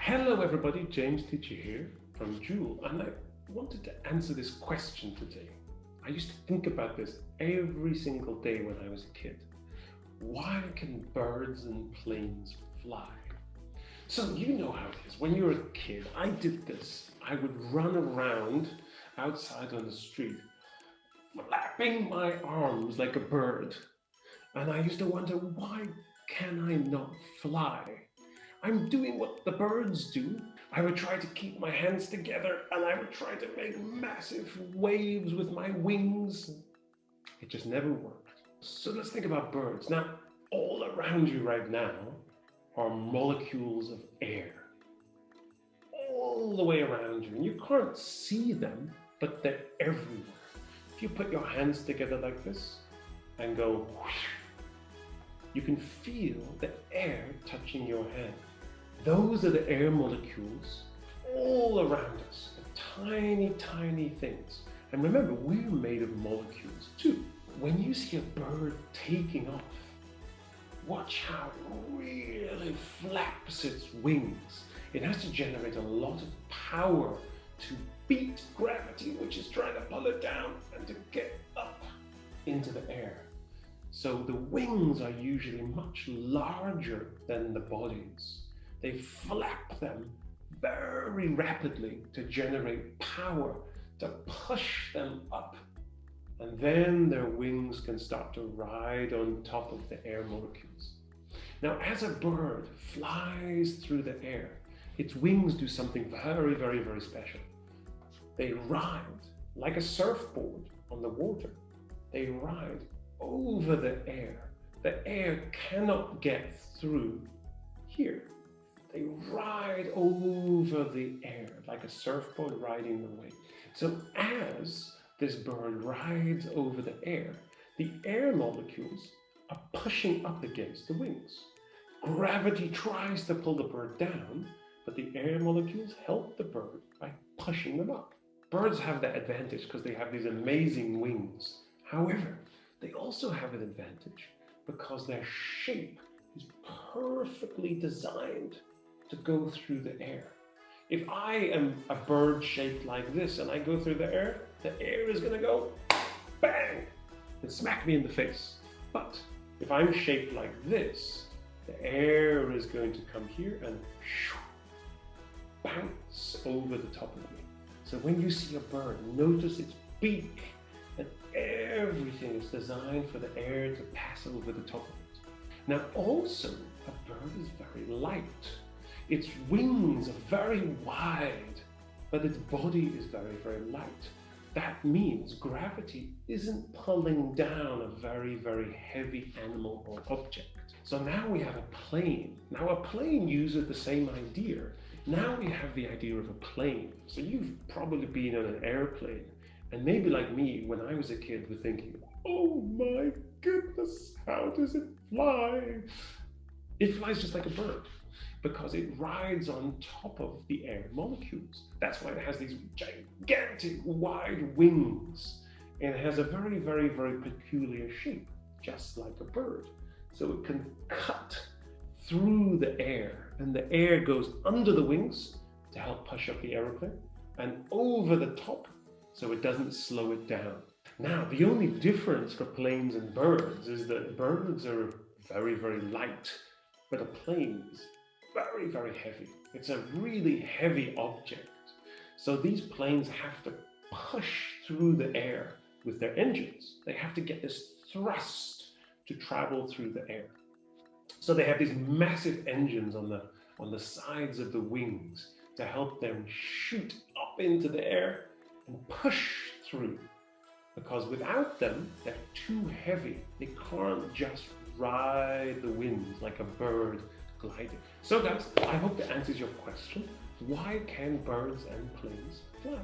Hello everybody, James Teacher here from Jool, and I wanted to answer this question today. I used to think about this every single day when I was a kid. Why can birds and planes fly? So you know how it is. When you're a kid, I did this. I would run around outside on the street, flapping my arms like a bird. And I used to wonder, why can I not fly? I'm doing what the birds do. I would try to keep my hands together and I would try to make massive waves with my wings. It just never worked. So let's think about birds. Now, all around you right now are molecules of air. All the way around you. And you can't see them, but they're everywhere. If you put your hands together like this and go whoosh, you can feel the air touching your hand. Those are the air molecules all around us, the tiny, tiny things. And remember, we're made of molecules too. When you see a bird taking off, watch how it really flaps its wings. It has to generate a lot of power to beat gravity, which is trying to pull it down and to get up into the air. So the wings are usually much larger than the bodies. They flap them very rapidly to generate power, to push them up. And then their wings can start to ride on top of the air molecules. Now, as a bird flies through the air, its wings do something very, very, very special. They ride like a surfboard on the water. They ride over the air. The air cannot get through here. They ride over the air like a surfboard riding the wave. So as this bird rides over the air molecules are pushing up against the wings. Gravity tries to pull the bird down, but the air molecules help the bird by pushing them up. Birds have that advantage because they have these amazing wings. However, they also have an advantage because their shape is perfectly designed to go through the air. If I am a bird shaped like this and I go through the air is going to go bang and smack me in the face. But if I'm shaped like this, the air is going to come here and bounce over the top of me. So when you see a bird, notice its beak, and everything is designed for the air to pass over the top of it. Now also, a bird is very light. Its wings are very wide, but its body is very, very light. That means gravity isn't pulling down a very, very heavy animal or object. So now we have a plane. Now a plane uses the same idea. Now we have the idea of a plane. So you've probably been on an airplane, and maybe like me, when I was a kid, were thinking, oh my goodness, how does it fly? It flies just like a bird, because it rides on top of the air molecules. That's why it has these gigantic wide wings. And it has a very, very, very peculiar shape, just like a bird. So it can cut through the air, and the air goes under the wings to help push up the aeroplane, and over the top so it doesn't slow it down. Now, the only difference for planes and birds is that birds are very, very light, but a plane is very, very heavy. It's a really heavy object. So these planes have to push through the air with their engines. They have to get this thrust to travel through the air. So they have these massive engines on the sides of the wings to help them shoot up into the air and push through. Because without them, they're too heavy. They can't just ride the winds like a bird gliding. So guys, I hope that answers your question. Why can birds and planes fly?